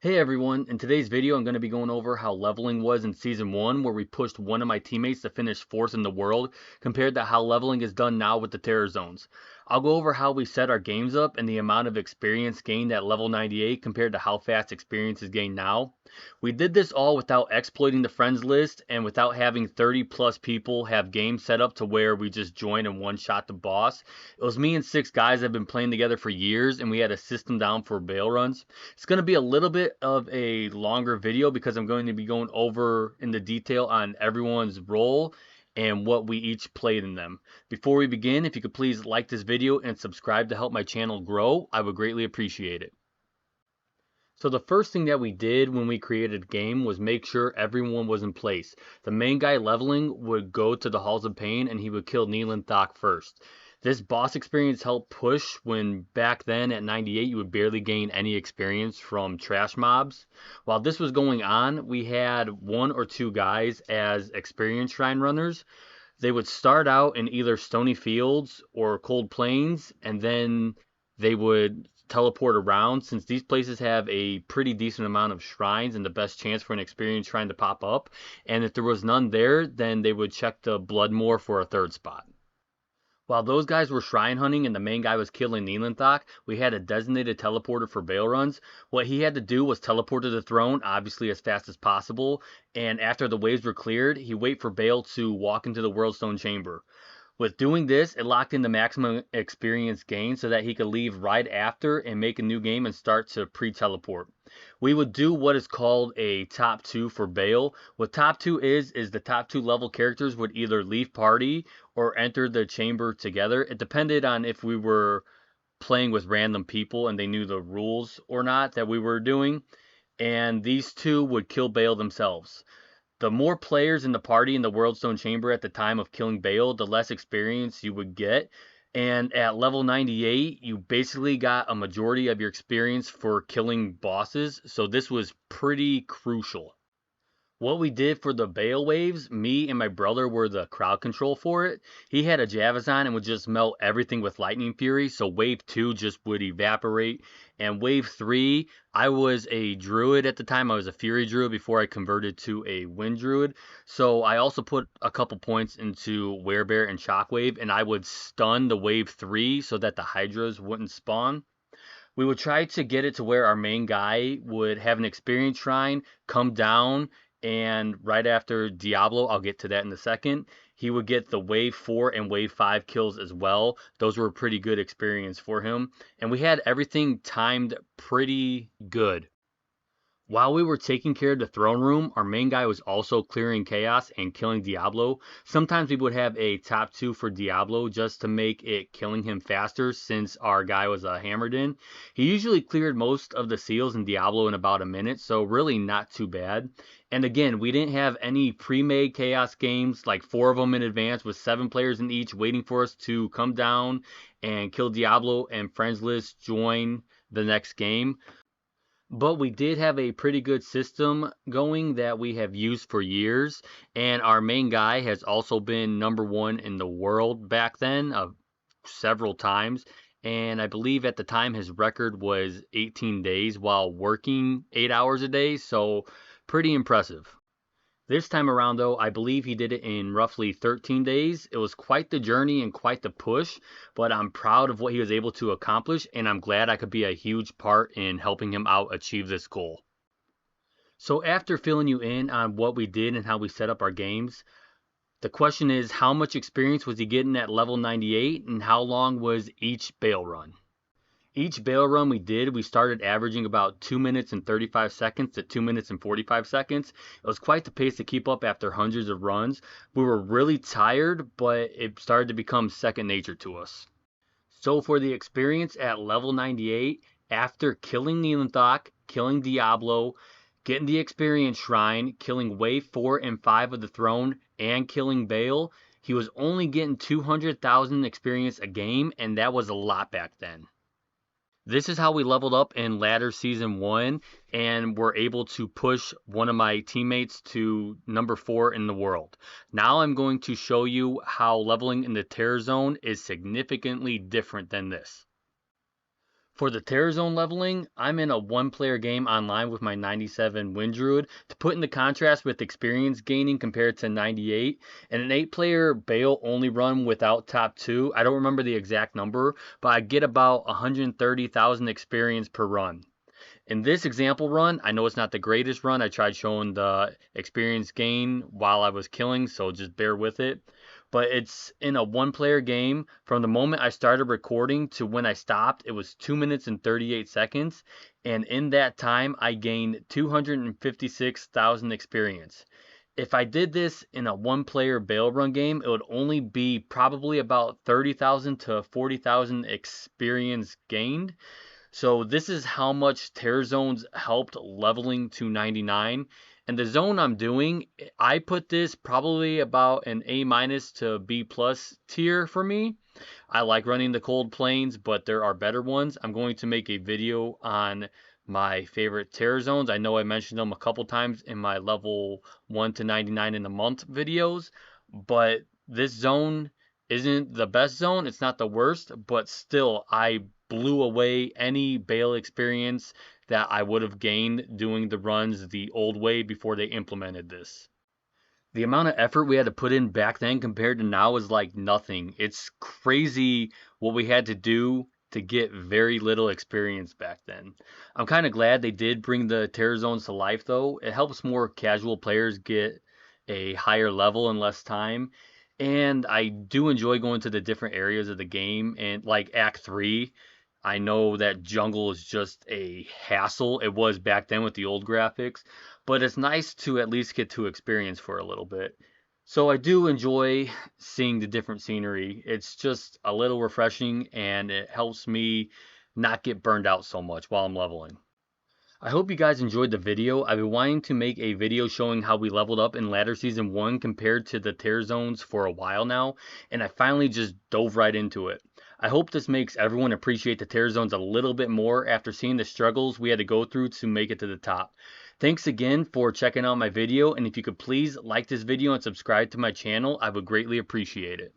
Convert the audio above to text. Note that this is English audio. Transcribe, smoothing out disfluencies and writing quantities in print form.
Hey everyone, in today's video I'm going to be going over how leveling was in Season 1 where we pushed one of my teammates to finish 4th in the world compared to how leveling is done now with the Terror Zones. I'll go over how we set our games up and the amount of experience gained at level 98 compared to how fast experience is gained now. We did this all without exploiting the friends list and without having 30 plus people have games set up to where we just join and one-shot the boss. It was me and 6 guys that have been playing together for years and we had a system down for Bale runs. It's going to be a little bit of a longer video because I'm going to be going over in the detail on everyone's role and what we each played in them. Before we begin, if you could please like this video and subscribe to help my channel grow, I would greatly appreciate it. So the first thing that we did when we created a game was make sure everyone was in place. The main guy leveling would go to the Halls of Pain and he would kill Thok first. This boss experience helped push when back then at 98 you would barely gain any experience from trash mobs. While this was going on, we had 1 or 2 guys as experience shrine runners. They would start out in either Stony Fields or Cold Plains, and then they would teleport around since these places have a pretty decent amount of shrines and the best chance for an experience shrine to pop up. And if there was none there, then they would check the Bloodmoor for a 3rd spot. While those guys were shrine hunting and the main guy was killing Thok, we had a designated teleporter for Bale runs. What he had to do was teleport to the throne, obviously as fast as possible, and after the waves were cleared, he wait for Bale to walk into the Worldstone Chamber. With doing this, it locked in the maximum experience gain so that he could leave right after and make a new game and start to pre-teleport. We would do what is called a top 2 for Bale. What top 2 is the top 2 level characters would either leave party or enter the chamber together. It depended on if we were playing with random people and they knew the rules or not that we were doing. And these 2 would kill Bale themselves. The more players in the party in the Worldstone Chamber at the time of killing Bale, the less experience you would get. And at level 98, you basically got a majority of your experience for killing bosses. So this was pretty crucial. What we did for the Bale waves, me and my brother were the crowd control for it. He had a Javazon and would just melt everything with lightning fury, so wave 2 just would evaporate. And wave 3, I was a druid at the time. I was a fury druid before I converted to a wind druid. So I also put a couple points into werebear and shockwave, and I would stun the wave 3 so that the hydras wouldn't spawn. We would try to get it to where our main guy would have an experience shrine, come down, and right after Diablo, I'll get to that in a second, he would get the wave 4 and wave 5 kills as well. Those were a pretty good experience for him. And we had everything timed pretty good. While we were taking care of the throne room, our main guy was also clearing chaos and killing Diablo. Sometimes we would have a top 2 for Diablo just to make it killing him faster since our guy was hammered in. He usually cleared most of the seals in Diablo in about a minute, so really not too bad. And again, we didn't have any pre-made chaos games, like 4 of them in advance with 7 players in each waiting for us to come down and kill Diablo and friends list join the next game. But we did have a pretty good system going that we have used for years, and our main guy has also been #1 in the world back then several times, and I believe at the time his record was 18 days while working 8 hours a day, so pretty impressive. This time around, though, I believe he did it in roughly 13 days. It was quite the journey and quite the push, but I'm proud of what he was able to accomplish, and I'm glad I could be a huge part in helping him out achieve this goal. So after filling you in on what we did and how we set up our games, the question is, how much experience was he getting at level 98, and how long was each Bale run? Each Bale run we did, we started averaging about 2 minutes and 35 seconds to 2 minutes and 45 seconds. It was quite the pace to keep up after hundreds of runs. We were really tired, but it started to become second nature to us. So for the experience at level 98, after killing Thok, killing Diablo, getting the experience shrine, killing wave 4 and 5 of the throne, and killing Bale, he was only getting 200,000 experience a game, and that was a lot back then. This is how we leveled up in Ladder Season 1 and were able to push one of my teammates to #4 in the world. Now I'm going to show you how leveling in the Terror Zone is significantly different than this. For the Terror Zone leveling, I'm in a one-player game online with my 97 Wind Druid to put into contrast with experience gaining compared to 98, and an 8-player Bale only run without top 2. I don't remember the exact number, but I get about 130,000 experience per run. In this example run, I know it's not the greatest run. I tried showing the experience gain while I was killing, so just bear with it. But it's in a one-player game. From the moment I started recording to when I stopped, it was 2 minutes and 38 seconds. And in that time, I gained 256,000 experience. If I did this in a one-player Bale run game, it would only be probably about 30,000 to 40,000 experience gained. So this is how much Terror Zones helped leveling to 99. And the zone I'm doing, I put this probably about an A minus to B plus tier for me. I like running the cold plains, but there are better ones. I'm going to make a video on my favorite Terror Zones. I know I mentioned them a couple times in my level 1 to 99 in a month videos, but this zone isn't the best zone. It's not the worst, but still, I blew away any Bale experience that I would have gained doing the runs the old way before they implemented this. The amount of effort we had to put in back then compared to now is like nothing. It's crazy what we had to do to get very little experience back then. I'm kind of glad they did bring the Terror Zones to life though. It helps more casual players get a higher level in less time. And I do enjoy going to the different areas of the game, and like Act 3, I know that jungle is just a hassle. It was back then with the old graphics, but it's nice to at least get to experience for a little bit. So I do enjoy seeing the different scenery. It's just a little refreshing and it helps me not get burned out so much while I'm leveling. I hope you guys enjoyed the video. I've been wanting to make a video showing how we leveled up in Ladder Season 1 compared to the Terror Zones for a while now, and I finally just dove right into it. I hope this makes everyone appreciate the Terror Zones a little bit more after seeing the struggles we had to go through to make it to the top. Thanks again for checking out my video, and if you could please like this video and subscribe to my channel, I would greatly appreciate it.